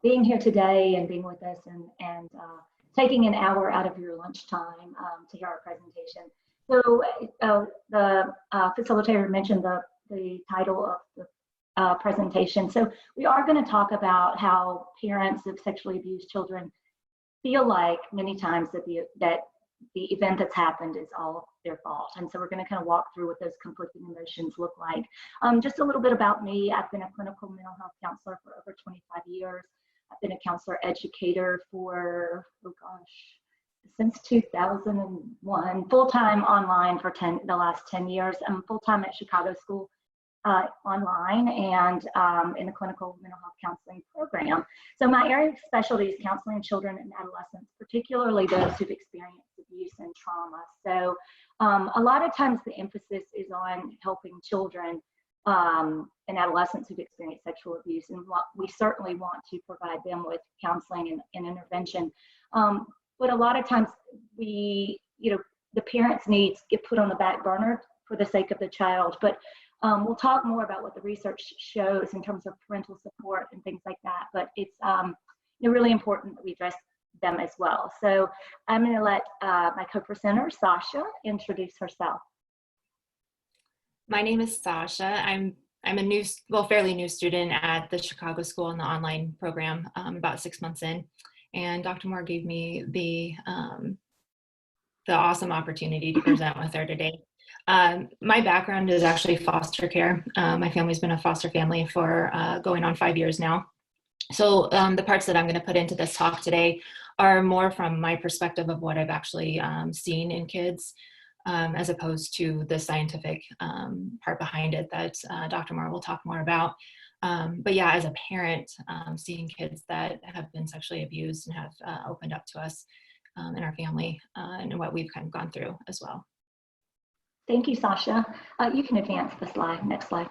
being here today and being with us and taking an hour out of your lunchtime to hear our presentation. So the facilitator mentioned the title of the presentation. So we are going to talk about how parents of sexually abused children feel like many times that the event that's happened is all their fault. And so we're going to kind of walk through what those conflicting emotions look like. Just a little bit about me. I've been a clinical mental health counselor for over 25 years. I've been a counselor educator for, since 2001, full-time online for the last 10 years. I'm full-time at Chicago School online and in the clinical mental health counseling program. So my area of specialty is counseling children and adolescents, particularly those who've experienced abuse and trauma. So a lot of times the emphasis is on helping children and adolescents who've experienced sexual abuse, and we certainly want to provide them with counseling and intervention. But a lot of times the parents' needs get put on the back burner for the sake of the child. But we'll talk more about what the research shows in terms of parental support and things like that. But it's really important that we address them as well. So I'm going to let my co-presenter, Sascha, introduce herself. My name is Sascha. I'm a fairly new student at the Chicago School in the online program, about 6 months in. And Dr. Moore gave me the awesome opportunity to present with her today. My background is actually foster care. My family's been a foster family for going on 5 years now. So the parts that I'm going to put into this talk today are more from my perspective of what I've actually seen in kids, as opposed to the scientific part behind it that Dr. Moore will talk more about. But yeah, as a parent, seeing kids that have been sexually abused and have opened up to us in our family and what we've kind of gone through as well. Thank you, Sascha. You can advance the slide, next slide.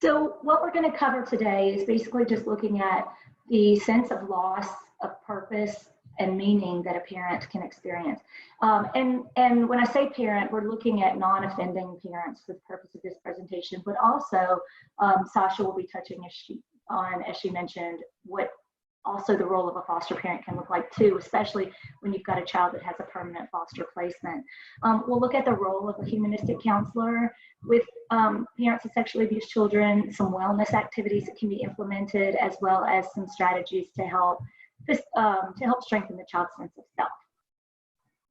So what we're going to cover today is basically just looking at the sense of loss of purpose and meaning that a parent can experience. And when I say parent, we're looking at non-offending parents for the purpose of this presentation, but also Sascha will be touching as she mentioned, what also the role of a foster parent can look like too, especially when you've got a child that has a permanent foster placement. We'll look at the role of a humanistic counselor with parents of sexually abused children, some wellness activities that can be implemented, as well as some strategies to help strengthen the child's sense of self.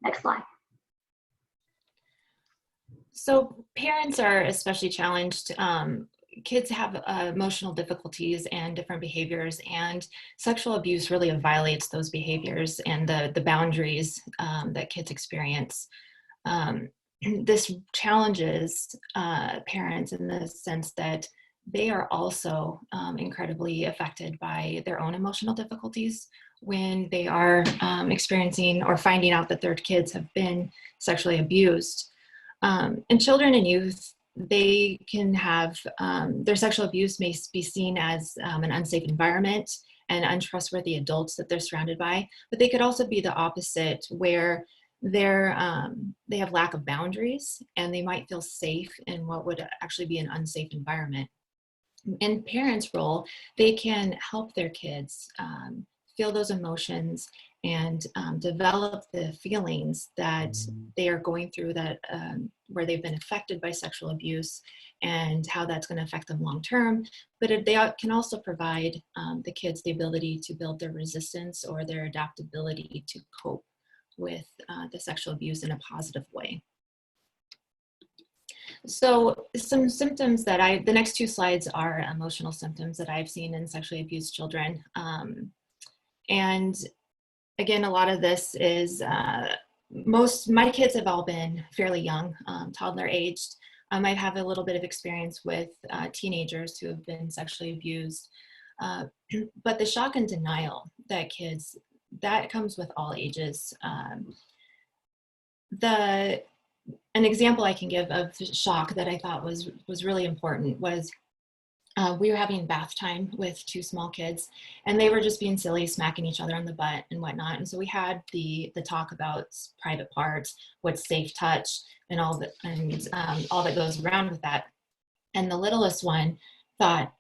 Next slide. So parents are especially challenged. Kids have emotional difficulties and different behaviors, and sexual abuse really violates those behaviors and the boundaries that kids experience. This challenges parents in the sense that they are also incredibly affected by their own emotional difficulties when they are experiencing or finding out that their kids have been sexually abused. And children and youth, they can have, their sexual abuse may be seen as an unsafe environment and untrustworthy adults that they're surrounded by, but they could also be the opposite, where they have lack of boundaries and they might feel safe in what would actually be an unsafe environment. In parents' role, they can help their kids feel those emotions and develop the feelings that they are going through, that where they've been affected by sexual abuse and how that's going to affect them long term. But they can also provide the kids the ability to build their resistance or their adaptability to cope with the sexual abuse in a positive way. So some symptoms that the next two slides are emotional symptoms that I've seen in sexually abused children. And again, a lot of this is, my kids have all been fairly young, toddler aged. I have a little bit of experience with teenagers who have been sexually abused. But the shock and denial that comes with all ages. An example I can give of shock that I thought was really important was we were having bath time with two small kids, and they were just being silly, smacking each other on the butt and whatnot. And so we had the talk about private parts, what's safe touch, and all that goes around with that. And the littlest one thought,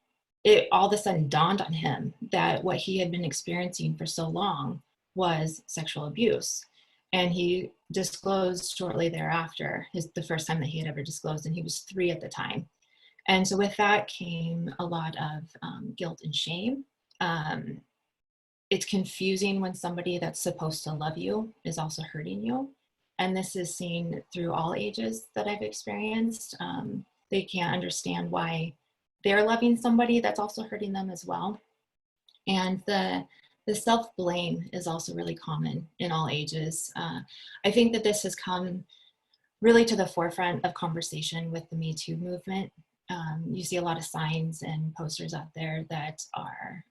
it all of a sudden dawned on him that what he had been experiencing for so long was sexual abuse. And he disclosed shortly thereafter, the first time that he had ever disclosed, and he was 3 at the time. And so with that came a lot of guilt and shame. It's confusing when somebody that's supposed to love you is also hurting you. And this is seen through all ages that I've experienced. They can't understand why they're loving somebody that's also hurting them as well. And the self-blame is also really common in all ages. I think that this has come really to the forefront of conversation with the Me Too movement. You see a lot of signs and posters out there that are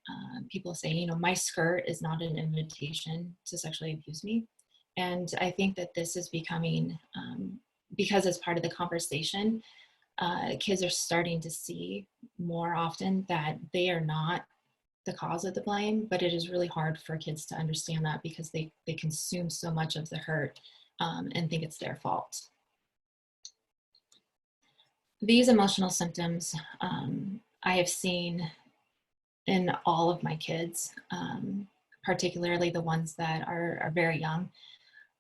people saying, my skirt is not an invitation to sexually abuse me. And I think that this is becoming, because as part of the conversation, kids are starting to see more often that they are not the cause of the blame, but it is really hard for kids to understand that because they consume so much of the hurt and think it's their fault. These emotional symptoms I have seen in all of my kids, particularly the ones that are very young.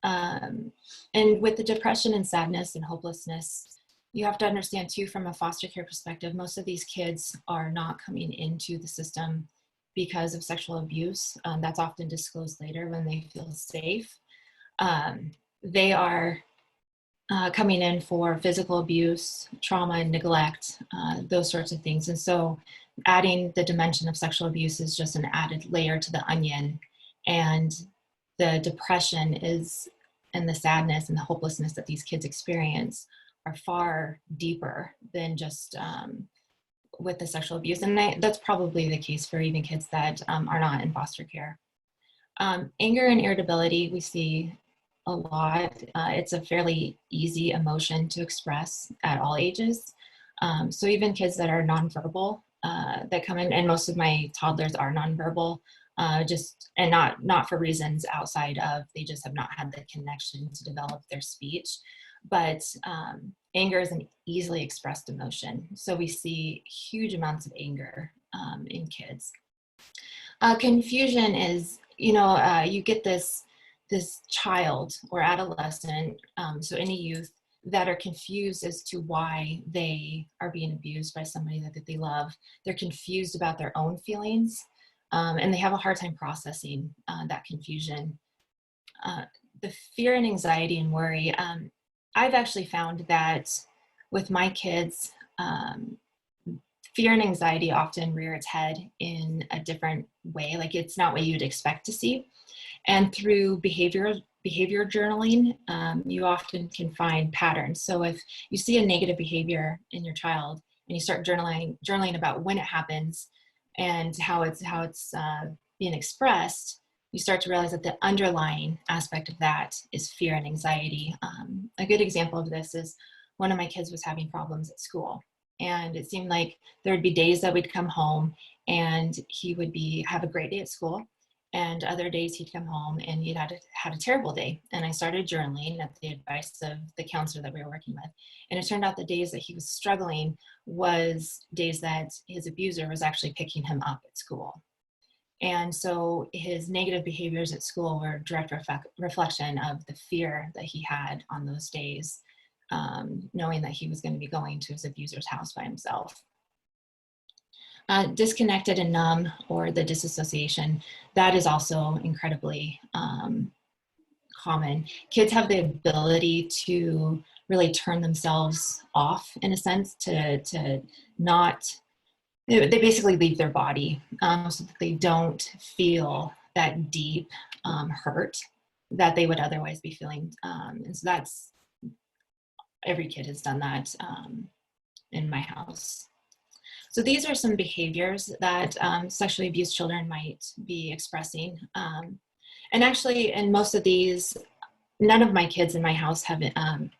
And with the depression and sadness and hopelessness, you have to understand too, from a foster care perspective, most of these kids are not coming into the system because of sexual abuse. That's often disclosed later when they feel safe. They are coming in for physical abuse, trauma and neglect, those sorts of things. And so adding the dimension of sexual abuse is just an added layer to the onion. And the depression and the sadness and the hopelessness that these kids experience are far deeper than just with the sexual abuse. And that's probably the case for even kids that are not in foster care. Anger and irritability, we see a lot. It's a fairly easy emotion to express at all ages. So even kids that are nonverbal that come in, and most of my toddlers are nonverbal, and not for reasons outside of, they just have not had the connection to develop their speech. But anger is an easily expressed emotion. So we see huge amounts of anger in kids. Confusion is, you get this child or adolescent, so any youth that are confused as to why they are being abused by somebody that they love. They're confused about their own feelings, and they have a hard time processing that confusion. The fear and anxiety and worry, I've actually found that with my kids, fear and anxiety often rear its head in a different way. Like, it's not what you'd expect to see. And through behavior journaling, you often can find patterns. So if you see a negative behavior in your child and you start journaling about when it happens and how it's being expressed, you start to realize that the underlying aspect of that is fear and anxiety. A good example of this is one of my kids was having problems at school. And it seemed like there would be days that we'd come home and he would have a great day at school. And other days he'd come home and he'd had a terrible day. And I started journaling at the advice of the counselor that we were working with. And it turned out the days that he was struggling was days that his abuser was actually picking him up at school. And so his negative behaviors at school were a direct reflection of the fear that he had on those days, knowing that he was going to be going to his abuser's house by himself. Disconnected and numb, or the disassociation, that is also incredibly common. Kids have the ability to really turn themselves off, in a sense, to not, they basically leave their body so that they don't feel that deep hurt that they would otherwise be feeling. And so every kid has done that in my house. So these are some behaviors that sexually abused children might be expressing. And actually, in most of these, none of my kids in my house have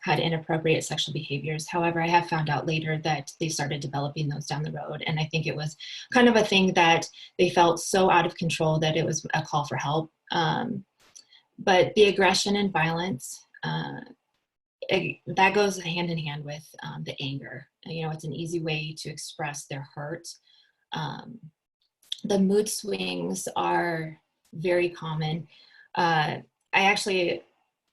had inappropriate sexual behaviors. However, I have found out later that they started developing those down the road. And I think it was kind of a thing that they felt so out of control that it was a call for help. But the aggression and violence, that goes hand in hand with the anger. It's an easy way to express their hurt. The mood swings are very common. I actually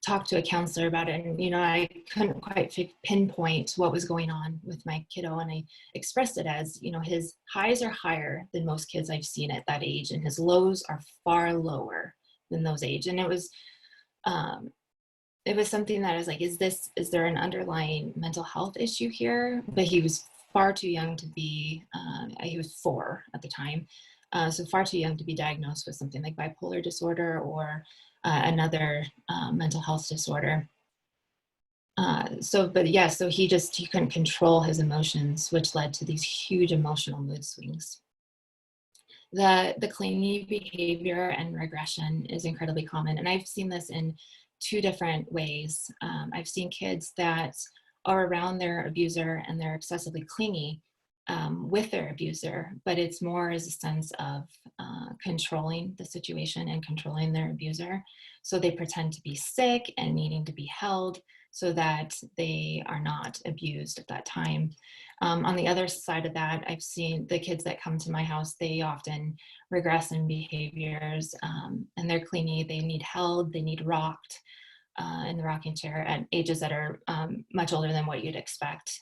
talked to a counselor about it, and I couldn't quite pinpoint what was going on with my kiddo, and I expressed it as, his highs are higher than most kids I've seen at that age, and his lows are far lower than those age. And it was something that I was like, is there an underlying mental health issue here? But he was far too young to be, he was 4 at the time, so far too young to be diagnosed with something like bipolar disorder or another mental health disorder. So he couldn't control his emotions, which led to these huge emotional mood swings. The clingy behavior and regression is incredibly common, and I've seen this in 2 different ways. I've seen kids that are around their abuser and they're excessively clingy with their abuser, but it's more as a sense of controlling the situation and controlling their abuser. So they pretend to be sick and needing to be held so that they are not abused at that time. On the other side of that, I've seen the kids that come to my house, they often regress in behaviors, and they're clingy, they need held, they need rocked in the rocking chair at ages that are much older than what you'd expect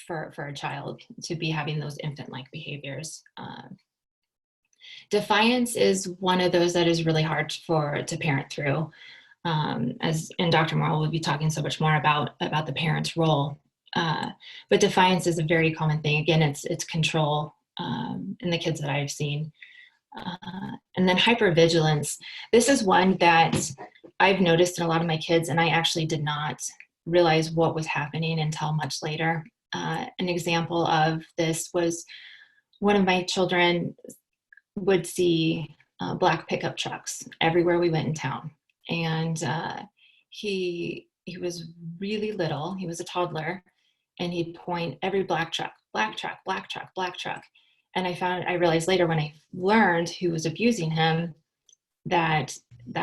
for a child to be having those infant-like behaviors. Defiance is one of those that is really hard to parent through. And Dr. Morrill will be talking so much more about the parent's role. But defiance is a very common thing. Again, it's control in the kids that I've seen. And then hypervigilance. This is one that I've noticed in a lot of my kids, and I actually did not realize what was happening until much later. An example of this was one of my children would see black pickup trucks everywhere we went in town. And he was really little, he was a toddler, and he'd point every black truck, black truck, black truck, black truck. And I realized later when I learned who was abusing him that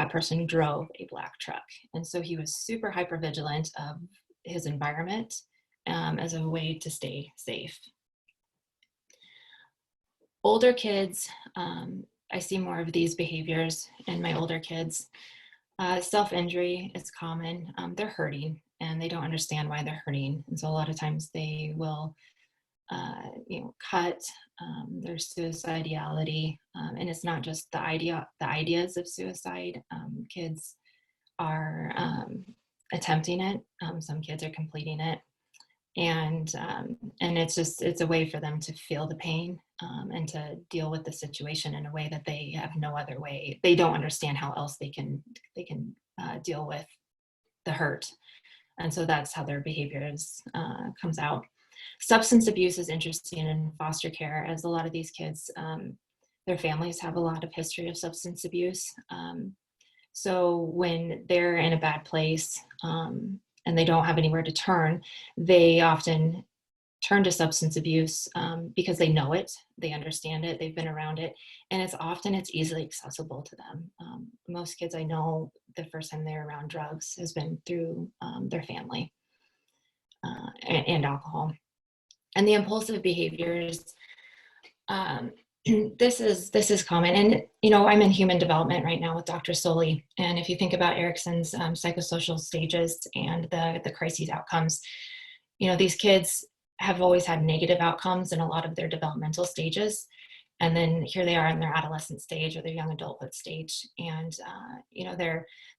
person drove a black truck. And so he was super hypervigilant of his environment as a way to stay safe. Older kids, I see more of these behaviors in my older kids. Self-injury is common. They're hurting and they don't understand why they're hurting. And so a lot of times they will cut their suicidality. And it's not just the ideas of suicide. Kids are attempting it. Some kids are completing it. And it's a way for them to feel the pain and to deal with the situation in a way that they have no other way. They don't understand how else they can deal with the hurt. And so that's how their behavior comes out. Substance abuse is interesting in foster care, as a lot of these kids, their families have a lot of history of substance abuse. So when they're in a bad place and they don't have anywhere to turn, they often turn to substance abuse because they know it, they understand it, they've been around it, and it's easily accessible to them. Most kids I know, the first time they're around drugs has been through their family and alcohol. And the impulsive behaviors, this is common. And, I'm in human development right now with Dr. Soley. And if you think about Erickson's psychosocial stages and the crises outcomes, these kids have always had negative outcomes in a lot of their developmental stages. And then here they are in their adolescent stage or their young adulthood stage. And,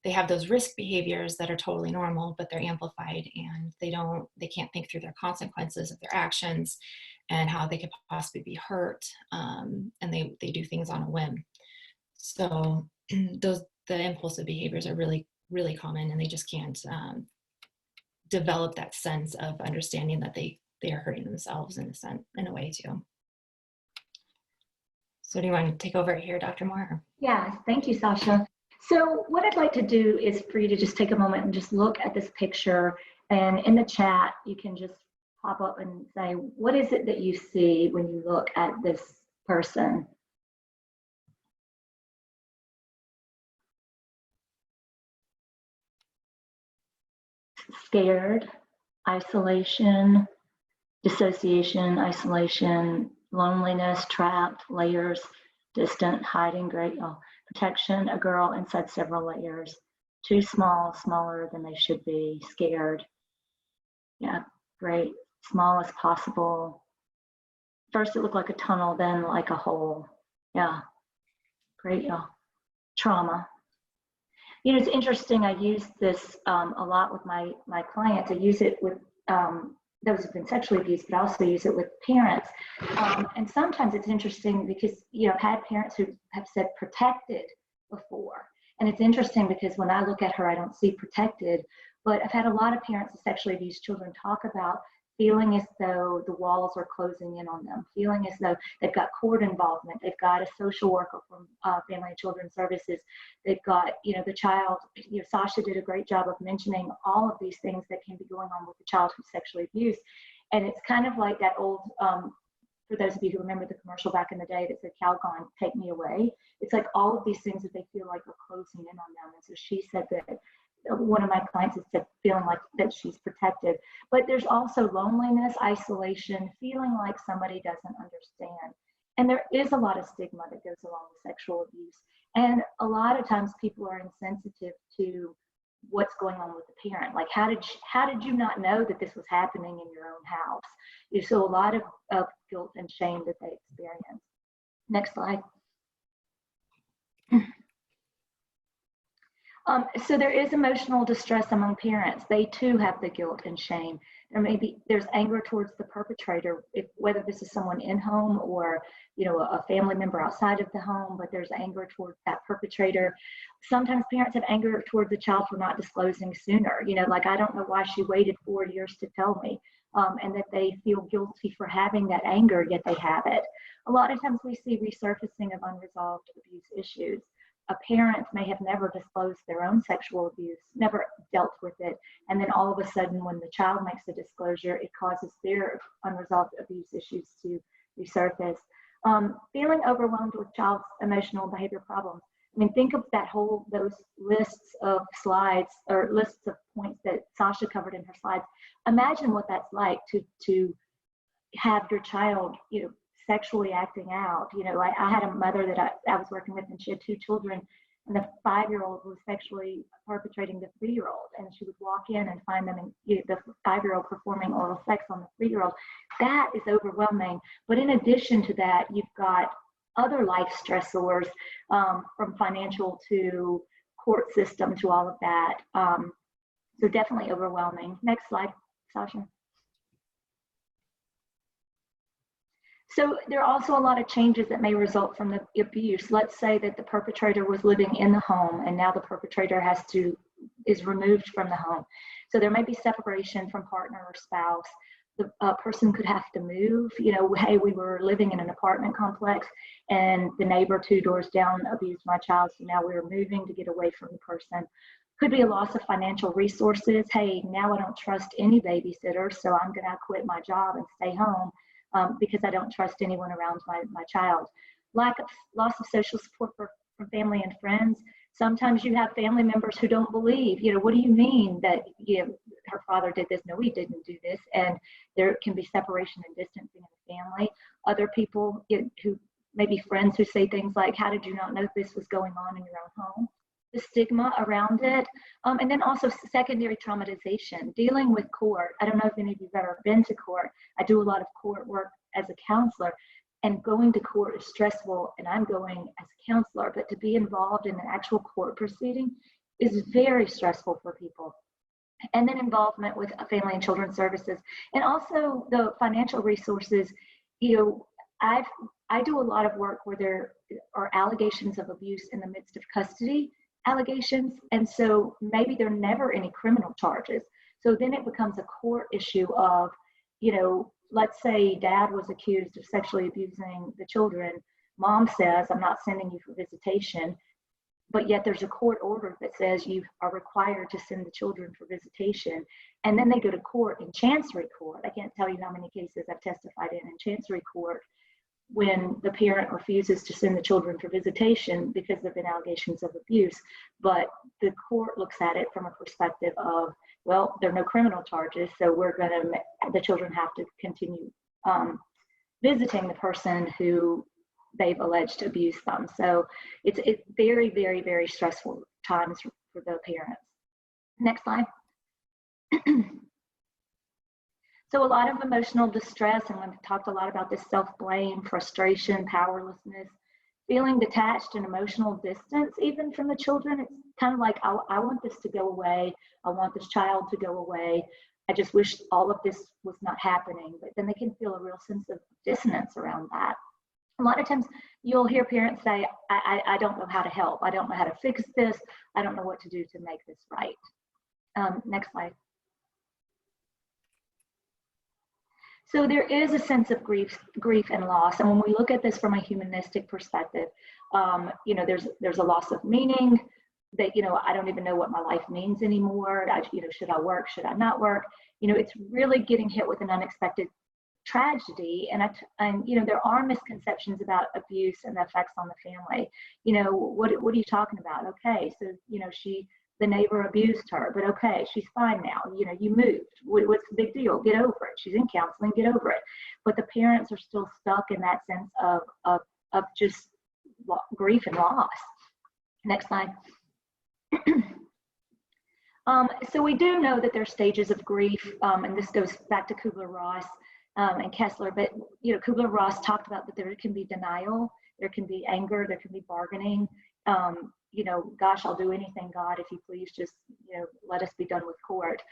they have those risk behaviors that are totally normal, but they're amplified, and they can't think through their consequences of their actions and how they could possibly be hurt. And they do things on a whim. So the impulsive behaviors are really, really common, and they just can't develop that sense of understanding that they are hurting themselves in a way too. So do you want to take over here, Dr. Moore? Yeah, thank you, Sascha. So what I'd like to do is for you to just take a moment and just look at this picture, and in the chat, you can just pop up and say, what is it that you see when you look at this person? Scared, isolation, dissociation, isolation, loneliness, trapped, layers, distant, hiding, great, protection, a girl inside several layers, too small, smaller than they should be, scared. Yeah, great, small as possible. First it looked like a tunnel, then like a hole. Yeah, great, trauma. You know, it's interesting, I use this a lot with my clients. I use it with those who've been sexually abused, but I also use it with parents. And sometimes it's interesting because, you know, I've had parents who have said protected before. And it's interesting because when I look at her, I don't see protected, but I've had a lot of parents of sexually abused children talk about feeling as though the walls are closing in on them, feeling as though they've got court involvement, they've got a social worker from Family and Children's Services, they've got, you know, the child, you know, Sascha did a great job of mentioning all of these things that can be going on with the child who's sexually abused. And it's kind of like that old, for those of you who remember the commercial back in the day that said, Calgon, take me away. It's like all of these things that they feel like are closing in on them. And so she said that one of my clients has said feeling like that she's protected, but there's also loneliness, isolation, feeling like somebody doesn't understand. And there is a lot of stigma that goes along with sexual abuse. And a lot of times people are insensitive to what's going on with the parent. Like, how did you not know that this was happening in your own house? So a lot of guilt and shame that they experience. Next slide. So there is emotional distress among parents. They too have the guilt and shame. There's anger towards the perpetrator, whether this is someone in home or, you know, a family member outside of the home, but there's anger towards that perpetrator. Sometimes parents have anger towards the child for not disclosing sooner. You know, like, I don't know why she waited 4 years to tell me, and that they feel guilty for having that anger, yet they have it. A lot of times we see resurfacing of unresolved abuse issues. A parent may have never disclosed their own sexual abuse, never dealt with it, and then all of a sudden when the child makes a disclosure, it causes their unresolved abuse issues to resurface. Feeling overwhelmed with child's emotional and behavior problems. I mean, think of those lists of slides or lists of points that Sascha covered in her slides. Imagine what that's like to have your child, you know, sexually acting out. You know, I had a mother that I was working with, and she had 2 children, and the 5-year-old was sexually perpetrating the 3-year-old, and she would walk in and find them, and the 5-year-old performing oral sex on the 3-year-old. That is overwhelming. But in addition to that, you've got other life stressors, from financial to court system to all of that. So definitely overwhelming. Next slide, Sascha. So there are also a lot of changes that may result from the abuse. Let's say that the perpetrator was living in the home and now the perpetrator is removed from the home. So there may be separation from partner or spouse. The person could have to move. You know, hey, we were living in an apartment complex and the neighbor 2 doors down abused my child, so now we're moving to get away from the person. Could be a loss of financial resources. Hey, now I don't trust any babysitter, so I'm gonna quit my job and stay home. Because I don't trust anyone around my child. Loss of social support from family and friends. Sometimes you have family members who don't believe, you know, what do you mean that, you know, her father did this? No, he didn't do this. And there can be separation and distancing in the family. Other people, who maybe friends who say things like, how did you not know this was going on in your own home? The stigma around it, and then also secondary traumatization, dealing with court. I don't know if any of you've ever been to court. I do a lot of court work as a counselor, and going to court is stressful, and I'm going as a counselor, but to be involved in an actual court proceeding is very stressful for people. And then involvement with Family and Children's Services, and also the financial resources. You know, I do a lot of work where there are allegations of abuse in the midst of custody allegations, and so maybe there are never any criminal charges. So then it becomes a court issue of, you know, let's say dad was accused of sexually abusing the children. Mom says, I'm not sending you for visitation, but yet there's a court order that says you are required to send the children for visitation. And then they go to court in Chancery Court. I can't tell you how many cases I've testified in Chancery Court when the parent refuses to send the children for visitation because there have been allegations of abuse. But the court looks at it from a perspective of, well, there are no criminal charges, so the children have to continue visiting the person who they've alleged to abuse them. So it's very, very, very stressful times for the parents. Next slide. So a lot of emotional distress, and we've talked a lot about this: self-blame, frustration, powerlessness, feeling detached and emotional distance even from the children. It's kind of like, I want this to go away. I want this child to go away. I just wish all of this was not happening. But then they can feel a real sense of dissonance around that. A lot of times you'll hear parents say, I don't know how to help. I don't know how to fix this. I don't know what to do to make this right. Next slide. So there is a sense of grief and loss. And when we look at this from a humanistic perspective, there's a loss of meaning that, I don't even know what my life means anymore. Should I work? Should I not work? It's really getting hit with an unexpected tragedy. And there are misconceptions about abuse and the effects on the family. What are you talking about? Okay, so, the neighbor abused her, but okay, she's fine now. You moved. What's the big deal? Get over it. She's in counseling. Get over it. But the parents are still stuck in that sense of just grief and loss. Next slide. So we do know that there's stages of grief, and this goes back to Kubler-Ross and Kessler. But Kubler-Ross talked about that there can be denial, there can be anger, there can be bargaining. Gosh, I'll do anything, God, if you please just, let us be done with court.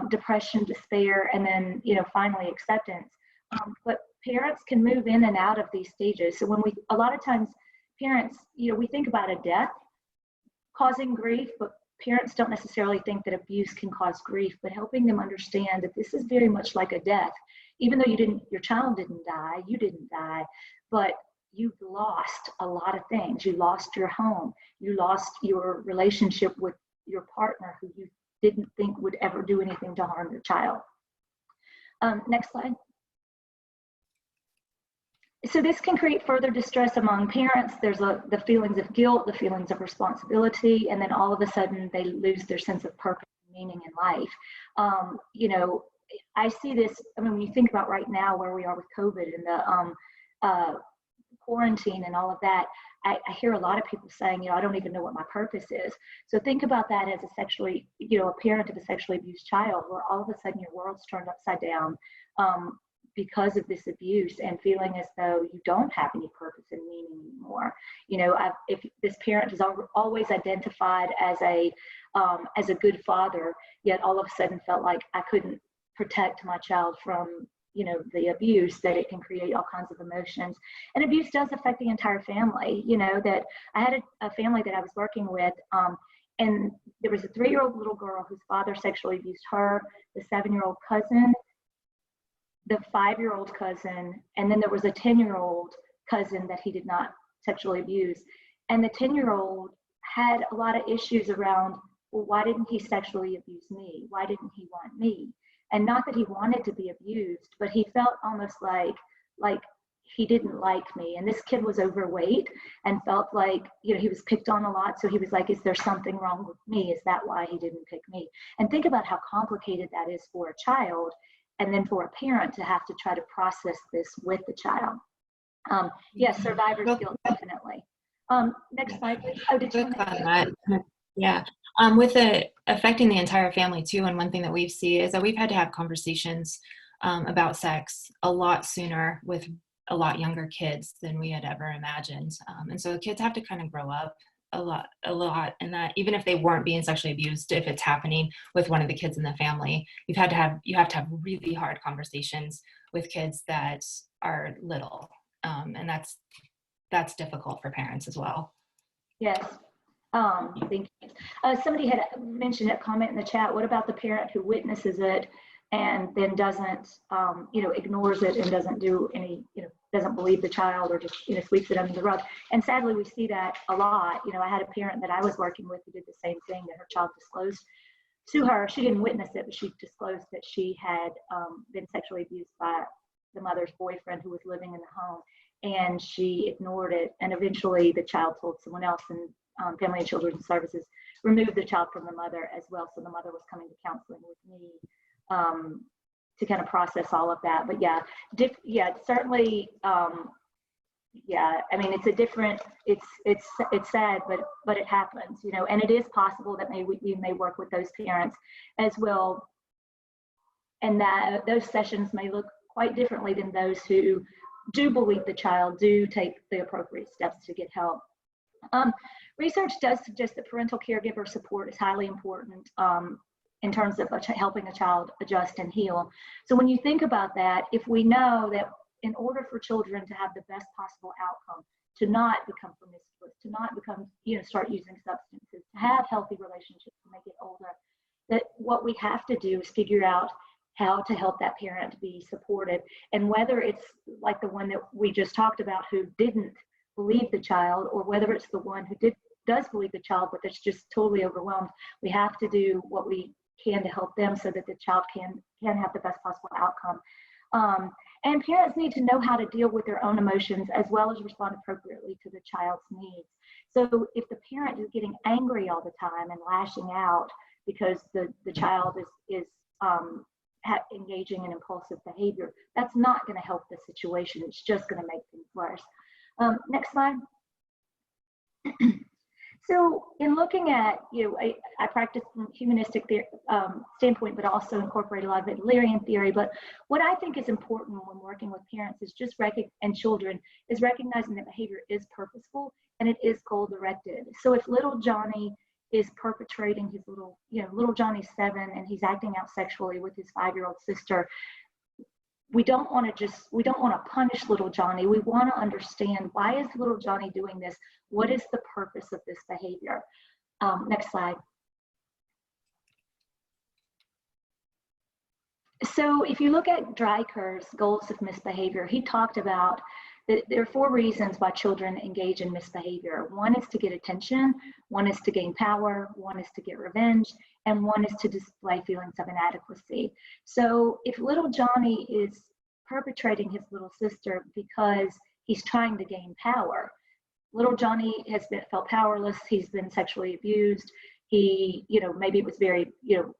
Depression, despair, and then, finally acceptance. But parents can move in and out of these stages. So a lot of times parents, we think about a death causing grief, but parents don't necessarily think that abuse can cause grief, but helping them understand that this is very much like a death. Even though your child didn't die, you didn't die, but you've lost a lot of things. You lost your home. You lost your relationship with your partner who you didn't think would ever do anything to harm your child. Next slide. So this can create further distress among parents. There's the feelings of guilt, the feelings of responsibility, and then all of a sudden they lose their sense of purpose and meaning in life. I see this, when you think about right now where we are with COVID and the quarantine and all of that, I hear a lot of people saying, I don't even know what my purpose is. So think about that as a parent of a sexually abused child, where all of a sudden your world's turned upside down because of this abuse, and feeling as though you don't have any purpose and meaning anymore. If this parent is always identified as a good father, yet all of a sudden felt like I couldn't protect my child from the abuse, that it can create all kinds of emotions. And abuse does affect the entire family. That I had a family that I was working with, and there was a 3-year-old little girl whose father sexually abused her, the 7-year-old cousin, the 5-year-old cousin, and then there was a 10-year-old cousin that he did not sexually abuse. And the 10-year-old had a lot of issues around, well, why didn't he sexually abuse me? Why didn't he want me? And not that he wanted to be abused, but he felt almost like he didn't like me. And this kid was overweight and felt like, he was picked on a lot. So he was like, is there something wrong with me? Is that why he didn't pick me? And think about how complicated that is for a child, and then for a parent to have to try to process this with the child. Yes, survivor's guilt, definitely. Next slide, please. Oh, did you want to? Yeah, with it affecting the entire family too. And one thing that we've seen is that we've had to have conversations about sex a lot sooner with a lot younger kids than we had ever imagined. And so the kids have to kind of grow up a lot, and that even if they weren't being sexually abused, if it's happening with one of the kids in the family, you have to have really hard conversations with kids that are little, and that's difficult for parents as well. Yes. Thank you. Somebody had mentioned a comment in the chat. What about the parent who witnesses it and then doesn't, ignores it and doesn't do any, doesn't believe the child, or just, sweeps it under the rug? And sadly, we see that a lot. I had a parent that I was working with who did the same thing, that her child disclosed to her. She didn't witness it, but she disclosed that she had been sexually abused by the mother's boyfriend who was living in the home, and she ignored it. And eventually the child told someone else, and Family and Children's Services removed the child from the mother as well. So the mother was coming to counseling with me kind of process all of that. But yeah, certainly, yeah, I mean, it's a different, it's sad, but it happens, you know, and it is possible that we may work with those parents as well, and that those sessions may look quite differently than those who do believe the child, do take the appropriate steps to get help. Research does suggest that parental caregiver support is highly important in terms of helping a child adjust and heal. So when you think about that, if we know that in order for children to have the best possible outcome, to not become promiscuous, to not become, you know, start using substances, to have healthy relationships when they get older, that what we have to do is figure out how to help that parent be supported. And whether it's like the one that we just talked about who didn't believe the child, or whether it's the one who does believe the child, but that's just totally overwhelmed, we have to do what we can to help them so that the child can have the best possible outcome. And parents need to know how to deal with their own emotions as well as respond appropriately to the child's needs. So if the parent is getting angry all the time and lashing out because the child is engaging in impulsive behavior, that's not going to help the situation. It's just going to make things worse. Next slide. So in looking at, you know, I practice from humanistic standpoint, but also incorporate a lot of Adlerian theory. But what I think is important when working with parents is just and children is recognizing that behavior is purposeful and it is goal-directed. So if little Johnny is perpetrating his little Johnny's 7 and he's acting out sexually with his 5-year-old sister, we don't want to punish little Johnny. We want to understand, why is little Johnny doing this? What is the purpose of this behavior? Next slide. So if you look at Dreikurs' goals of misbehavior, he talked about that there are 4 reasons why children engage in misbehavior. One is to get attention, one is to gain power, one is to get revenge, and one is to display feelings of inadequacy. So if little Johnny is perpetrating his little sister because he's trying to gain power, little Johnny has felt powerless, he's been sexually abused, he, you know, maybe it was very, you know,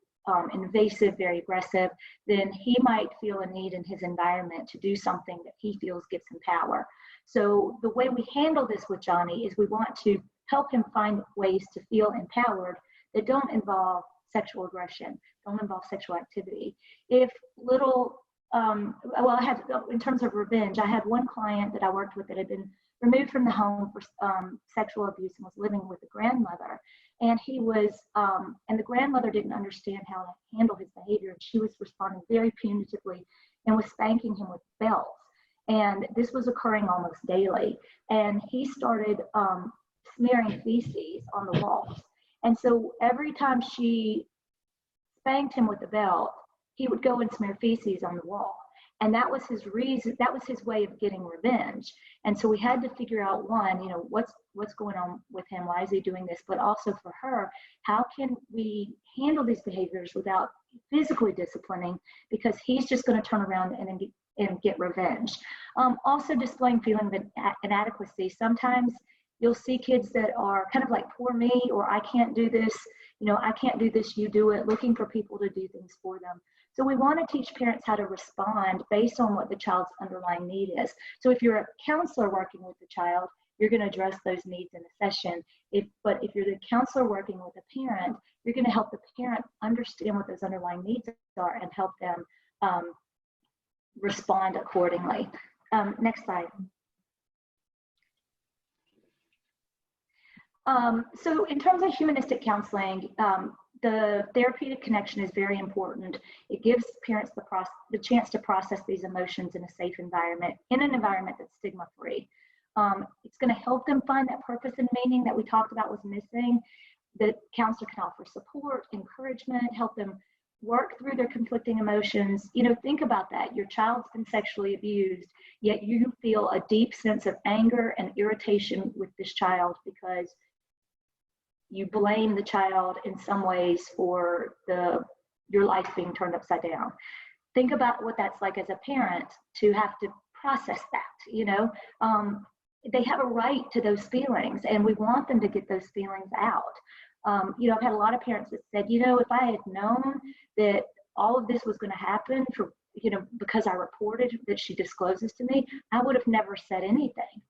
invasive, very aggressive, then he might feel a need in his environment to do something that he feels gives him power. So the way we handle this with Johnny is we want to help him find ways to feel empowered that don't involve sexual aggression, don't involve sexual activity. If little, well, I had, in terms of revenge, I had one client that I worked with that had been removed from the home for sexual abuse and was living with a grandmother. And he was, and the grandmother didn't understand how to handle his behavior. And she was responding very punitively and was spanking him with belts. And this was occurring almost daily. And he started smearing feces on the walls. And so every time she spanked him with a belt, he would go and smear feces on the wall. And that was his reason, that was his way of getting revenge. And so we had to figure out, one, you know, what's going on with him? Why is he doing this? But also for her, how can we handle these behaviors without physically disciplining? Because he's just going to turn around and get revenge. Also displaying feelings of inadequacy. Sometimes you'll see kids that are kind of like, poor me, or I can't do this, you know, I can't do this, you do it, looking for people to do things for them. So we want to teach parents how to respond based on what the child's underlying need is. So if you're a counselor working with the child, you're going to address those needs in a session. But if you're the counselor working with a parent, you're going to help the parent understand what those underlying needs are and help them respond accordingly. Next slide. So in terms of humanistic counseling, the therapeutic connection is very important. It gives parents the chance to process these emotions in a safe environment, in an environment that's stigma-free. It's going to help them find that purpose and meaning that we talked about was missing. The counselor can offer support, encouragement, help them work through their conflicting emotions. You know, think about that. Your child's been sexually abused, yet you feel a deep sense of anger and irritation with this child because you blame the child in some ways for your life being turned upside down. Think about what that's like as a parent to have to process that, you know. They have a right to those feelings and we want them to get those feelings out. You know, I've had a lot of parents that said, you know, if I had known that all of this was going to happen because I reported that she discloses to me, I would have never said anything.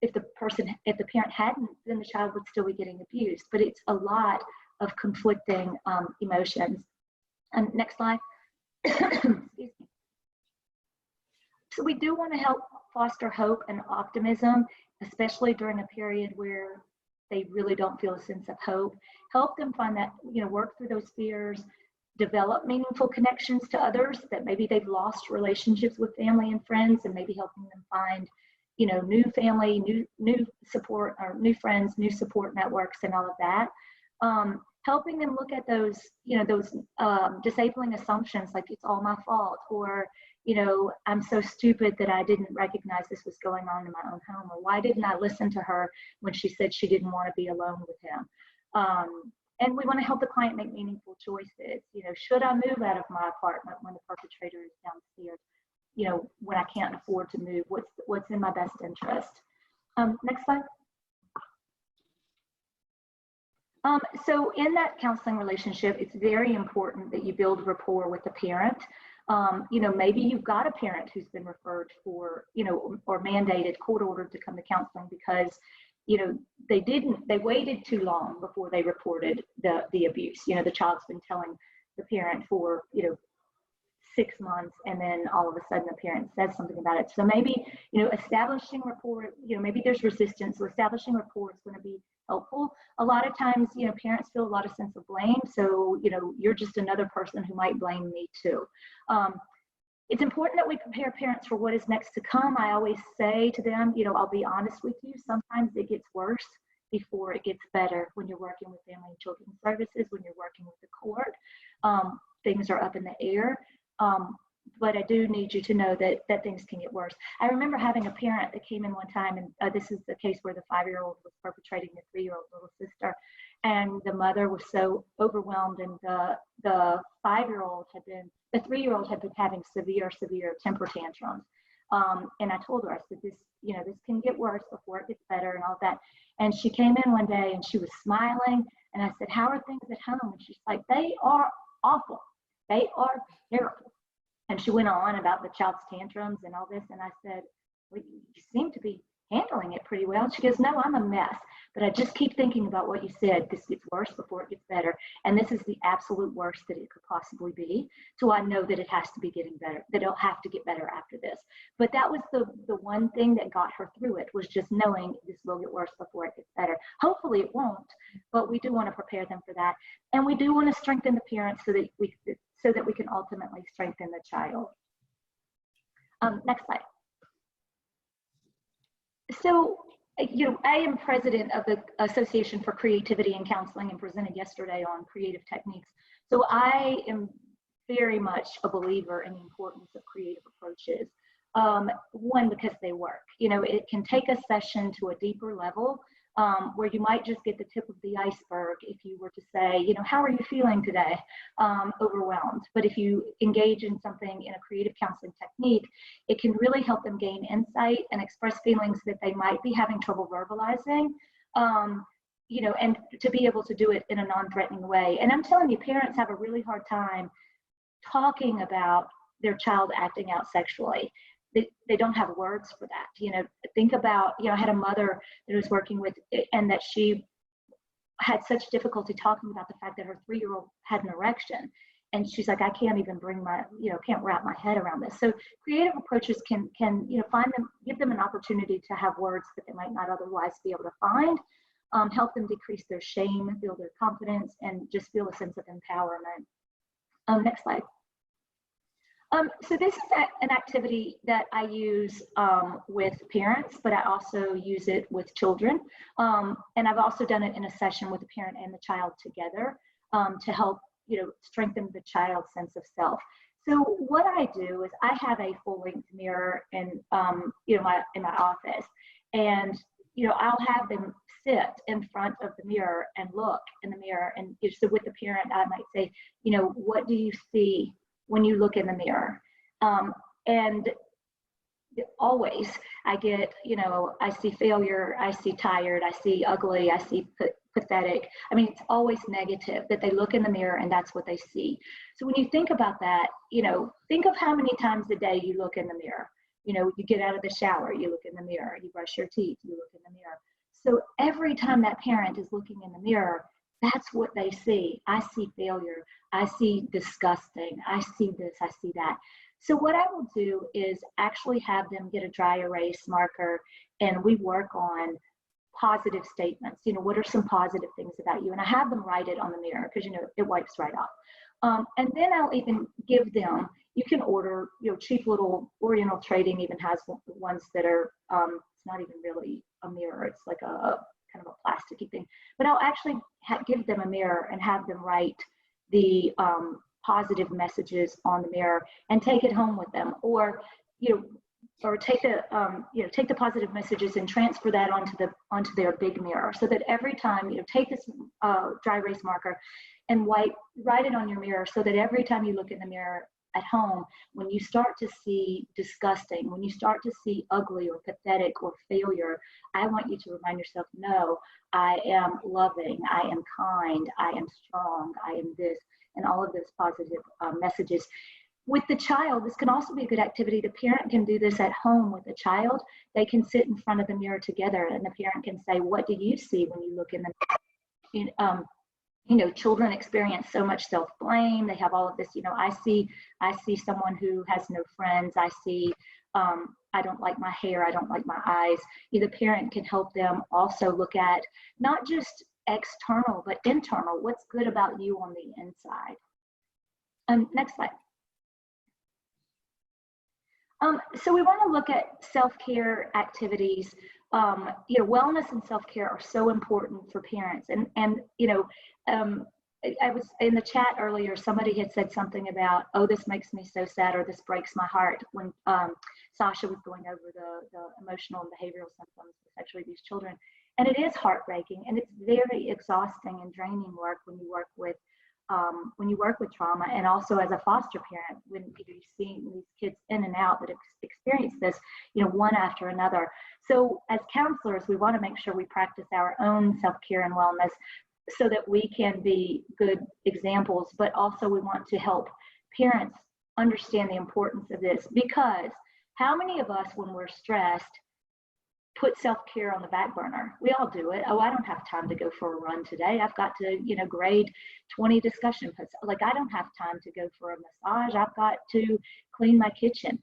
If the parent hadn't, then the child would still be getting abused. But it's a lot of conflicting emotions. And next slide. Excuse me. So we do want to help foster hope and optimism, especially during a period where they really don't feel a sense of hope. Help them find that, work through those fears, develop meaningful connections to others, that maybe they've lost relationships with family and friends, and maybe helping them find, new family, new support, or new friends, new support networks, and all of that. Helping them look at those, those disabling assumptions, like it's all my fault, or, I'm so stupid that I didn't recognize this was going on in my own home, or why didn't I listen to her when she said she didn't want to be alone with him? And we want to help the client make meaningful choices. Should I move out of my apartment when the perpetrator is downstairs? When I can't afford to move, what's in my best interest? Next slide. So in that counseling relationship, it's very important that you build rapport with the parent. Maybe you've got a parent who's been referred for, or mandated, court ordered to come to counseling because, they waited too long before they reported the abuse. The child's been telling the parent for, 6 months, and then all of a sudden the parent says something about it. So maybe, establishing rapport, maybe there's resistance, so establishing rapport is going to be helpful. A lot of times, parents feel a lot of sense of blame. So, you're just another person who might blame me too. It's important that we prepare parents for what is next to come. I always say to them, I'll be honest with you, sometimes it gets worse before it gets better when you're working with family and children's services, when you're working with the court. Things are up in the air. But I do need you to know that things can get worse. I remember having a parent that came in one time, and this is the case where the 5-year-old was perpetrating the 3-year-old little sister, and the mother was so overwhelmed, and the 3-year-old had been having severe temper tantrums. And I told her, I said, this can get worse before it gets better and all that. And she came in one day and she was smiling, and I said, how are things at home? And she's like, they are awful. They are terrible. And she went on about the child's tantrums and all this. And I said, well, you seem to be handling it pretty well. And she goes, no, I'm a mess. But I just keep thinking about what you said. This gets worse before it gets better. And this is the absolute worst that it could possibly be. So I know that it has to be getting better, that it'll have to get better after this. But that was the one thing that got her through it, was just knowing this will get worse before it gets better. Hopefully it won't, but we do want to prepare them for that. And we do want to strengthen the parents so that we can ultimately strengthen the child. Next slide. So, I am president of the Association for Creativity and Counseling and presented yesterday on creative techniques. So I am very much a believer in the importance of creative approaches. One, because they work. It can take a session to a deeper level, where you might just get the tip of the iceberg if you were to say, how are you feeling today? Overwhelmed. But if you engage in something in a creative counseling technique, it can really help them gain insight and express feelings that they might be having trouble verbalizing, and to be able to do it in a non-threatening way. And I'm telling you, parents have a really hard time talking about their child acting out sexually. They don't have words for that. Think about, I had a mother that I was working with, and that she had such difficulty talking about the fact that her 3-year-old had an erection. And she's like, I can't even can't wrap my head around this. So creative approaches can give them an opportunity to have words that they might not otherwise be able to find, help them decrease their shame, build their confidence, and just feel a sense of empowerment. Next slide. So this is an activity that I use with parents, but I also use it with children. And I've also done it in a session with the parent and the child together to help, strengthen the child's sense of self. So what I do is I have a full-length mirror in my office, and I'll have them sit in front of the mirror and look in the mirror. And so with the parent, I might say, what do you see when you look in the mirror? And always I get, I see failure, I see tired, I see ugly, I see pathetic. I mean, it's always negative, that they look in the mirror and that's what they see. So when you think about that, think of how many times a day you look in the mirror. You get out of the shower, you look in the mirror, you brush your teeth, you look in the mirror. So every time that parent is looking in the mirror, that's what they see. I see failure. I see disgusting. I see this, I see that. So what I will do is actually have them get a dry erase marker, and we work on positive statements. What are some positive things about you? And I have them write it on the mirror because, it wipes right off. And then I'll even give them, you can order, cheap little Oriental Trading even has ones that are, it's not even really a mirror. It's like a kind of a plasticky thing. But I'll actually give them a mirror and have them write the positive messages on the mirror and take it home with them, or take the positive messages and transfer that onto their big mirror, so that every time take this dry erase marker and write it on your mirror, so that every time you look in the mirror at home, when you start to see disgusting, when you start to see ugly or pathetic or failure, I want you to remind yourself, no, I am loving, I am kind, I am strong, I am this, and all of those positive messages. With the child, this can also be a good activity. The parent can do this at home with the child. They can sit in front of the mirror together, and the parent can say, what do you see when you look in the mirror? Children experience so much self-blame. They have all of this, I see someone who has no friends. I see, I don't like my hair. I don't like my eyes. The parent can help them also look at not just external, but internal. What's good about you on the inside? Next slide. So we want to look at self-care activities. Wellness and self-care are so important for parents. I was in the chat earlier, somebody had said something about, oh, this makes me so sad, or this breaks my heart, when Sascha was going over the emotional and behavioral symptoms of sexually abused children. And it is heartbreaking, and it's very exhausting and draining work when you work with trauma, and also as a foster parent, when you're seeing these kids in and out that experience this, one after another. So as counselors, we want to make sure we practice our own self-care and wellness so that we can be good examples, but also we want to help parents understand the importance of this, because how many of us, when we're stressed, put self-care on the back burner? We all do it. Oh, I don't have time to go for a run today. I've got to, grade 20 discussion posts. Like, I don't have time to go for a massage. I've got to clean my kitchen.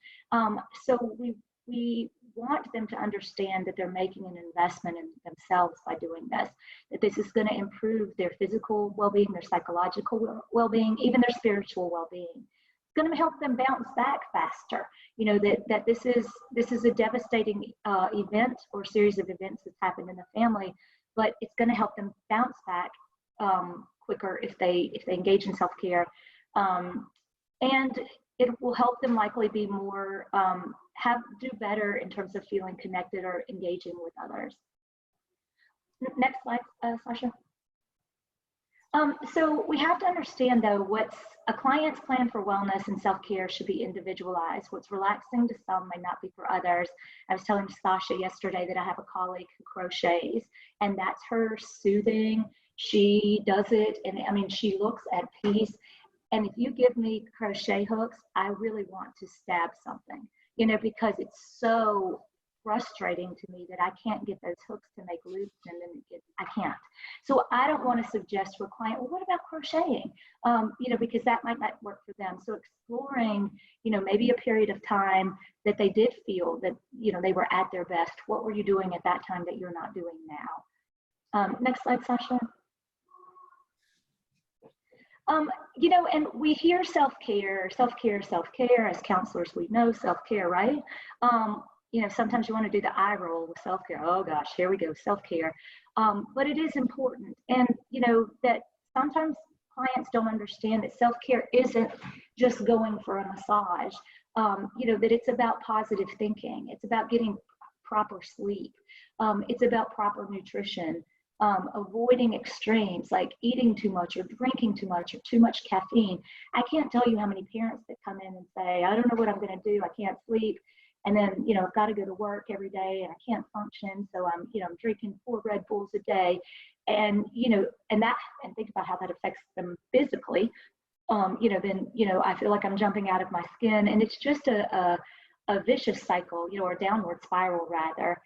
So we want them to understand that they're making an investment in themselves by doing this, that this is going to improve their physical well-being, their psychological well-being, even their spiritual well-being. It's going to help them bounce back faster. That this is a devastating event or series of events that's happened in the family, but it's going to help them bounce back quicker if they engage in self-care, and it will help them likely be more do better in terms of feeling connected or engaging with others. Next slide, Sascha. So we have to understand, though, what's a client's plan for wellness and self-care should be individualized. What's relaxing to some may not be for others. I was telling Sascha yesterday that I have a colleague who crochets, and that's her soothing. She does it, and I mean, she looks at peace. And if you give me crochet hooks, I really want to stab something, because it's so frustrating to me that I can't get those hooks to make loops, and then I can't. So I don't want to suggest to a client, well, what about crocheting? Because that might not work for them. So exploring, maybe a period of time that they did feel that, they were at their best. What were you doing at that time that you're not doing now? Next slide, Sascha. And we hear self-care. As counselors, we know self-care, right? Sometimes you want to do the eye roll with self-care. Oh gosh, here we go, self-care. But it is important. And, that sometimes clients don't understand that self-care isn't just going for a massage, that it's about positive thinking. It's about getting proper sleep. It's about proper nutrition. Avoiding extremes like eating too much or drinking too much or too much caffeine. I can't tell you how many parents that come in and say, I don't know what I'm going to do. I can't sleep. And then, I've got to go to work every day and I can't function. So I'm drinking 4 Red Bulls a day. And, and think about how that affects them physically. Then, I feel like I'm jumping out of my skin, and it's just a vicious cycle, or a downward spiral rather.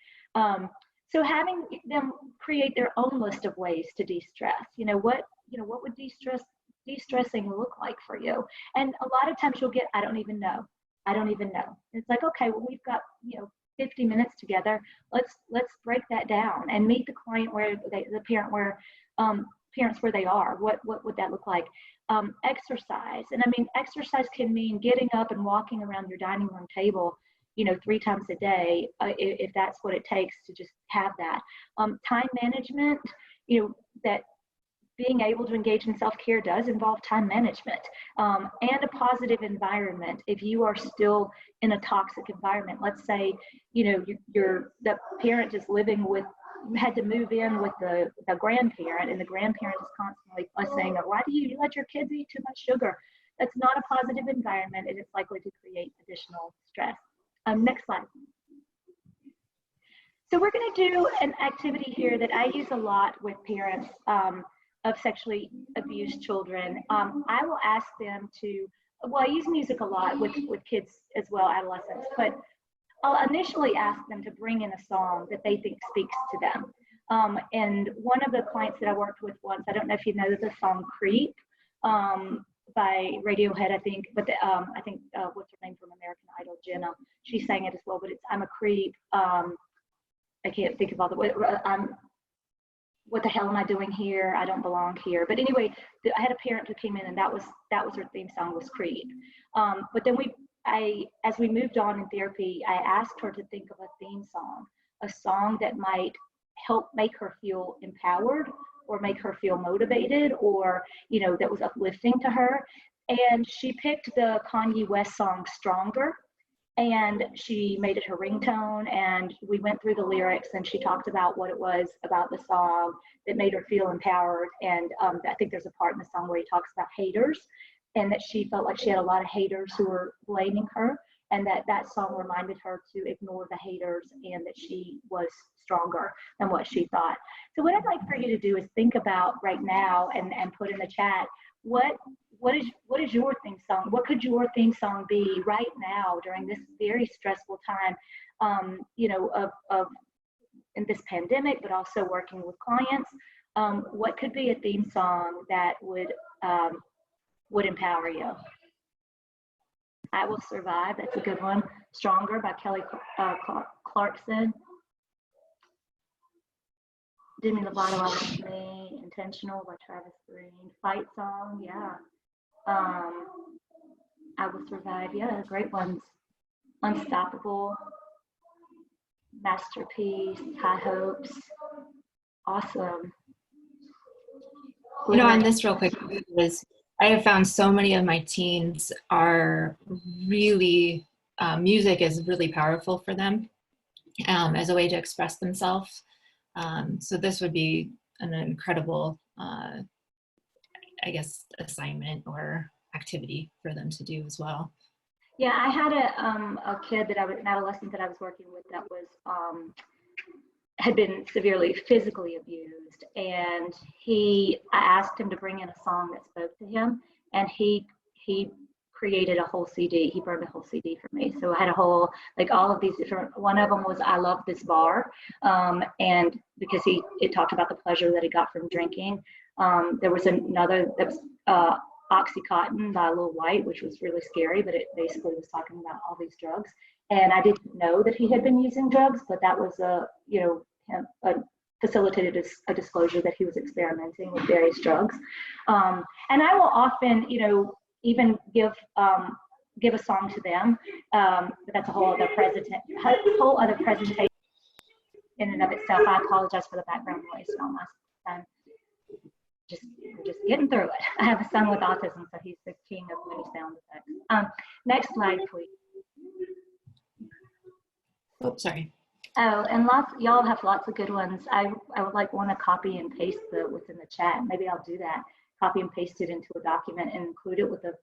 So having them create their own list of ways to de-stress, what would de-stressing look like for you? And a lot of times you'll get, I don't even know. It's like, okay, well, we've got, 50 minutes together. Let's break that down and meet the client parents where they are. What would that look like? Exercise. And exercise can mean getting up and walking around your dining room table, 3 times a day, if that's what it takes to just have that. Time management, that being able to engage in self-care does involve time management, and a positive environment. If you are still in a toxic environment, let's say, the parent is living with, had to move in with the grandparent, and the grandparent is constantly fussing, or why do you let your kids eat too much sugar? That's not a positive environment, and it's likely to create additional stress. Next slide. So we're going to do an activity here that I use a lot with parents of sexually abused children. I will ask them to, I use music a lot with kids as well, adolescents, but I'll initially ask them to bring in a song that they think speaks to them. And one of the clients that I worked with once, I don't know if you know the song Creep by Radiohead, I think, but I think, what's her name from American Idol, Jenna, she sang it as well, but it's I'm a Creep. I can't think of all the, what the hell am I doing here? I don't belong here. But anyway, I had a parent who came in, and that was her theme song, was Creep. But then as we moved on in therapy, I asked her to think of a theme song, a song that might help make her feel empowered or make her feel motivated, or, that was uplifting to her. And she picked the Kanye West song Stronger, and she made it her ringtone, and we went through the lyrics, and she talked about what it was about the song that made her feel empowered. And I think there's a part in the song where he talks about haters, and that she felt like she had a lot of haters who were blaming her, and that song reminded her to ignore the haters, and that she was stronger than what she thought. So what I'd like for you to do is think about right now, and put in the chat, what is your theme song? What could your theme song be right now during this very stressful time, of in this pandemic, but also working with clients? What could be a theme song that would empower you? I Will Survive, that's a good one. Stronger by Kelly Clarkson. Demi Lovato, I Was Me. Intentional by Travis Green. Fight Song, yeah. I Will Survive, yeah, great ones. Unstoppable, Masterpiece, High Hopes, awesome. On this real quick, I have found so many of my teens are really, music is really powerful for them as a way to express themselves. So this would be an incredible, assignment or activity for them to do as well. Yeah, I had a kid an adolescent that I was working with that was had been severely physically abused, and I asked him to bring in a song that spoke to him, and he created a whole CD. He burned a whole CD for me. So I had a whole, all of these different, one of them was I Love This Bar, and because it talked about the pleasure that he got from drinking. There was another that was Oxycontin by Lil White, which was really scary, but it basically was talking about all these drugs. And I didn't know that he had been using drugs, but that was facilitated a disclosure that he was experimenting with various drugs. And I will often, even give a song to them, but that's a whole other presentation in and of itself. I apologize for the background noise. I'm just getting through it. I have a son with autism, so he's the king of many sound effects. Next slide, please. Oh, sorry. Oh, and y'all have lots of good ones. I would want to copy and paste what's in the chat. Maybe I'll do that. Copy and paste it into a document and include it with a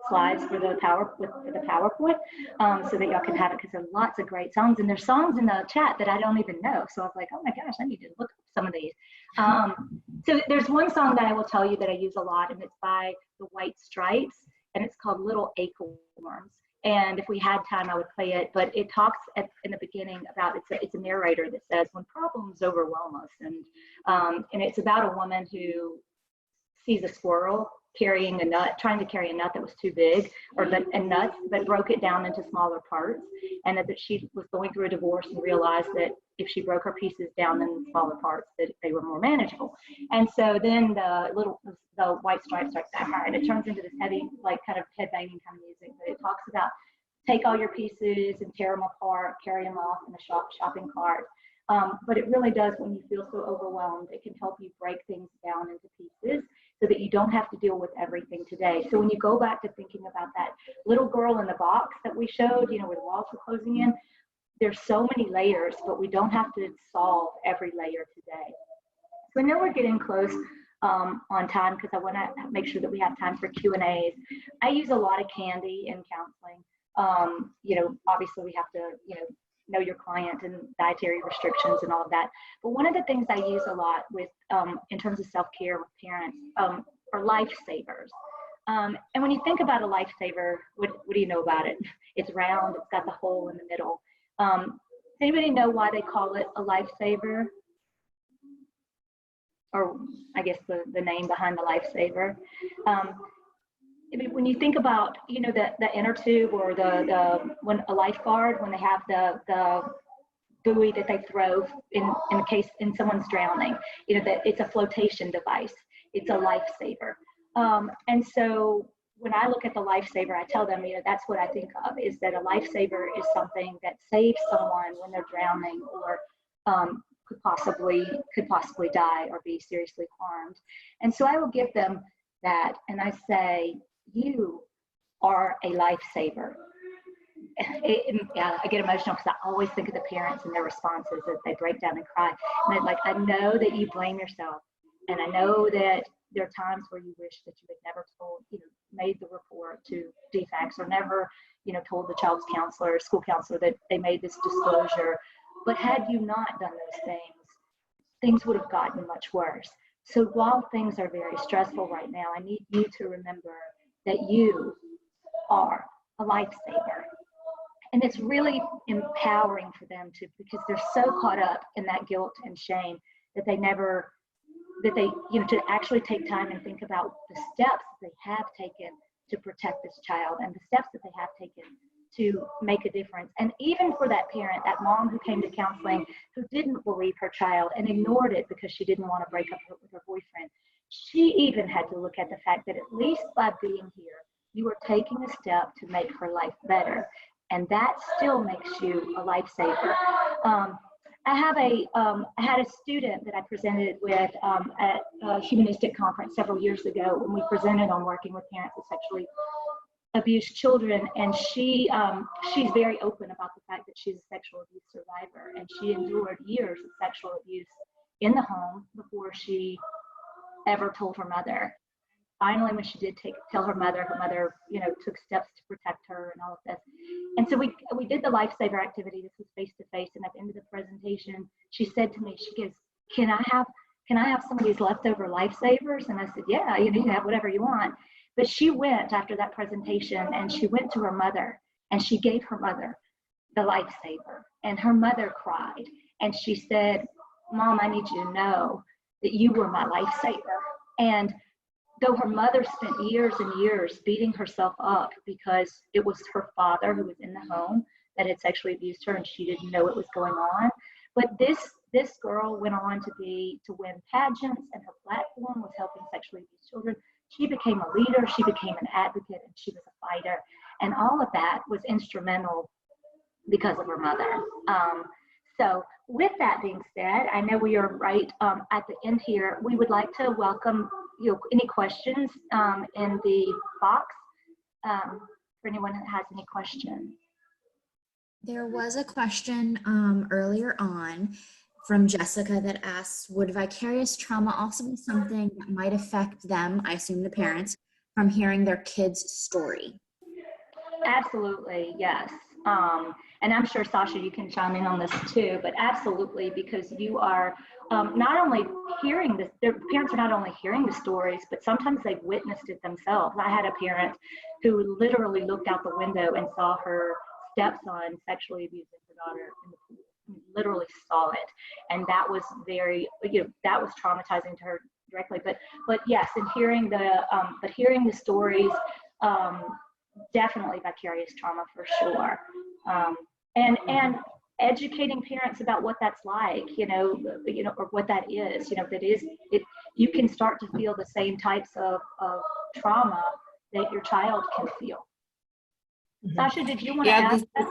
slides for the PowerPoint, so that y'all can have it, because there are lots of great songs, and there's songs in the chat that I don't even know. So I was like, oh my gosh, I need to look up some of these. So there's one song that I will tell you that I use a lot, and it's by the White Stripes, and it's called Little Acorns. And if we had time, I would play it, but it talks in the beginning about, it's a narrator that says, when problems overwhelm us, and it's about a woman who sees a squirrel carrying a nut, trying to carry a nut that was too big, and nuts, but broke it down into smaller parts, and that she was going through a divorce and realized that if she broke her pieces down in smaller parts, that they were more manageable. And so then the White Stripes starts to cry, and it turns into this heavy, like kind of headbanging kind of music. But it talks about take all your pieces and tear them apart, carry them off in a shopping cart. But it really does, when you feel so overwhelmed, it can help you break things down into pieces so that you don't have to deal with everything today. So when you go back to thinking about that little girl in the box that we showed, where the walls were closing in, there's so many layers, but we don't have to solve every layer today. So I know we're getting close on time, because I want to make sure that we have time for Q&As. I use a lot of candy in counseling. Obviously we have to, know your client and dietary restrictions and all of that. But one of the things I use a lot with, in terms of self-care with parents, are lifesavers. And when you think about a lifesaver, what do you know about it? It's round, it's got the hole in the middle. Does anybody know why they call it a lifesaver? Or I guess the name behind the lifesaver. When you think about, the inner tube, or when a lifeguard, when they have the buoy that they throw in case someone's drowning, that it's a flotation device. It's a lifesaver. And so when I look at the lifesaver, I tell them, that's what I think of, is that a lifesaver is something that saves someone when they're drowning, or could possibly die or be seriously harmed. And so I will give them that, and I say, you are a lifesaver. I get emotional because I always think of the parents and their responses as they break down and cry. And I know that you blame yourself, and I know that there are times where you wish that you had never made the report to DFACS, or never, told the child's counselor or school counselor that they made this disclosure. But had you not done those things would have gotten much worse. So while things are very stressful right now, I need you to remember that you are a lifesaver. And it's really empowering for them because they're so caught up in that guilt and shame that to actually take time and think about the steps that they have taken to protect this child, and the steps that they have taken to make a difference. And even for that parent, that mom who came to counseling, who didn't believe her child and ignored it because she didn't want to break up with her boyfriend, she even had to look at the fact that at least by being here, you are taking a step to make her life better. And that still makes you a lifesaver. I had a student that I presented with at a Humanistic conference several years ago, when we presented on working with parents of sexually abused children, and she's very open about the fact that she's a sexual abuse survivor, and she endured years of sexual abuse in the home before she ever told her mother. Finally, when she did tell her mother took steps to protect her and all of this. And so we did the lifesaver activity. This was face to face, and at the end of the presentation, she said to me, she goes, can I have some of these leftover lifesavers? And I said, yeah, you can have whatever you want. But she went after that presentation, and she went to her mother, and she gave her mother the lifesaver, and her mother cried, and she said, Mom, I need you to know that you were my lifesaver. And though her mother spent years and years beating herself up because it was her father who was in the home that had sexually abused her, and she didn't know it was going on, but this girl went on to win pageants, and her platform was helping sexually abused children. She became a leader, she became an advocate, and she was a fighter. And all of that was instrumental because of her mother. So with that being said, I know we are right at the end here. We would like to welcome any questions in the box for anyone that has any questions. There was a question earlier on from Jessica that asks, would vicarious trauma also be something that might affect them, I assume the parents, from hearing their kid's story? Absolutely, yes. And I'm sure, Sascha, you can chime in on this too, but absolutely, because you are not only hearing this, their parents are not only hearing the stories, but sometimes they've witnessed it themselves. I had a parent who literally looked out the window and saw her stepson sexually abusing her daughter in the pool. Literally saw it, and that was very, that was traumatizing to her directly. But yes, and hearing the stories. Definitely vicarious trauma for sure. And educating parents about what that's like, or what that is, you can start to feel the same types of trauma that your child can feel. Mm-hmm. Sascha, did you want to ask that?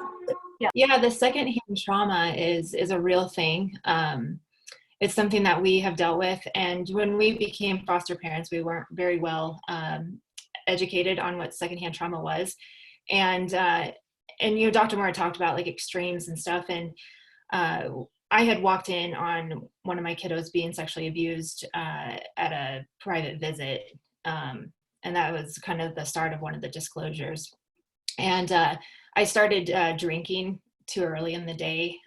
Yeah, the secondhand trauma is a real thing. It's something that we have dealt with, and when we became foster parents, we weren't very well educated on what secondhand trauma was, and Dr. Moore talked about like extremes and stuff, and I had walked in on one of my kiddos being sexually abused at a private visit, and that was kind of the start of one of the disclosures. And I started drinking too early in the day.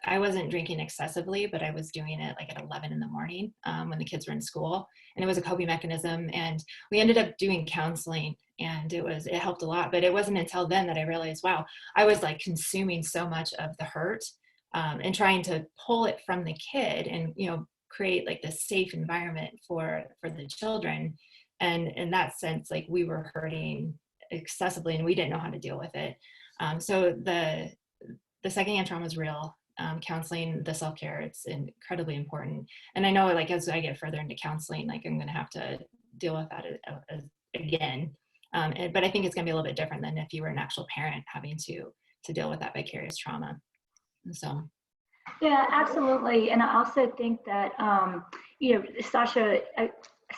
I wasn't drinking excessively, but I was doing it like at 11 in the morning when the kids were in school, and it was a coping mechanism. And we ended up doing counseling, and it helped a lot. But it wasn't until then that I realized, wow, I was like consuming so much of the hurt and trying to pull it from the kid and, create like this safe environment for the children. And in that sense, like we were hurting excessively and we didn't know how to deal with it. So the secondhand trauma is real. Counseling, the self-care, it's incredibly important. And I know like as I get further into counseling, like I'm going to have to deal with that again. But I think it's going to be a little bit different than if you were an actual parent having to deal with that vicarious trauma. So. Yeah, absolutely. And I also think that,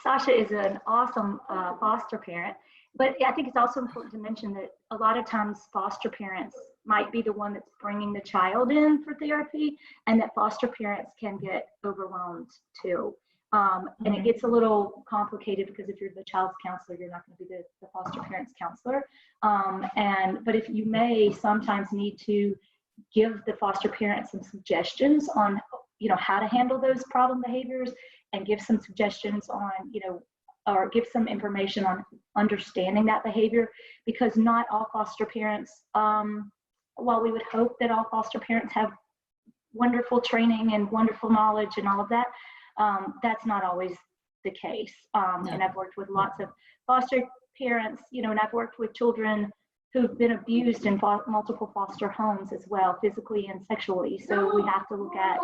Sascha is an awesome foster parent, but I think it's also important to mention that a lot of times foster parents might be the one that's bringing the child in for therapy, and that foster parents can get overwhelmed too. And it gets a little complicated because if you're the child's counselor, you're not going to be the foster parent's counselor. But if you may sometimes need to give the foster parent some suggestions on, how to handle those problem behaviors, and give some suggestions on, or give some information on understanding that behavior, because not all foster parents, while we would hope that all foster parents have wonderful training and wonderful knowledge and all of that, that's not always the case. No. And I've worked with lots of foster parents, and I've worked with children who've been abused in multiple foster homes as well, physically and sexually. So we have to look at,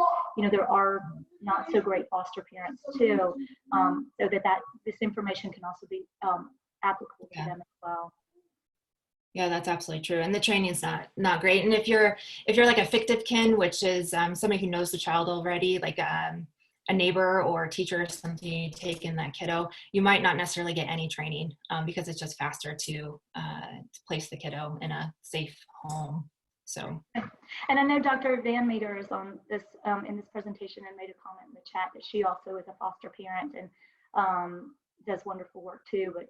there are not so great foster parents too, so that this information can also be applicable to them as well. Yeah, that's absolutely true. And the training's not great. And if you're like a fictive kin, which is somebody who knows the child already, like a neighbor or a teacher or something, you take in that kiddo, you might not necessarily get any training because it's just faster to place the kiddo in a safe home. So. And I know Dr. Van Meter is on this in this presentation and made a comment in the chat that she also is a foster parent and does wonderful work too, but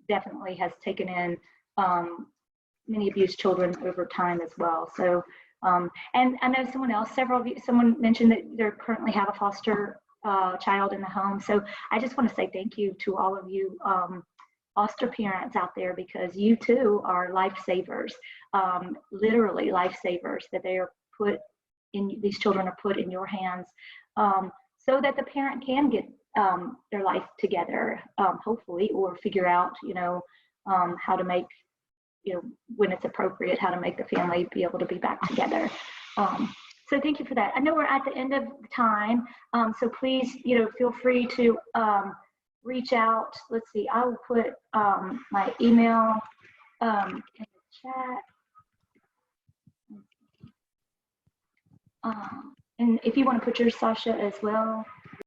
definitely has taken in many abused children over time as well. So, and I know someone mentioned that they currently have a foster child in the home. So I just want to say thank you to all of you foster parents out there, because you too are lifesavers, literally lifesavers, that these children are put in your hands so that the parent can get their life together, hopefully, or figure out, how to make, when it's appropriate, how to make the family be able to be back together. So thank you for that. I know we're at the end of the time, so please, feel free to reach out. Let's see, I will put my email in the chat. And if you want to put yours, Sascha, as well.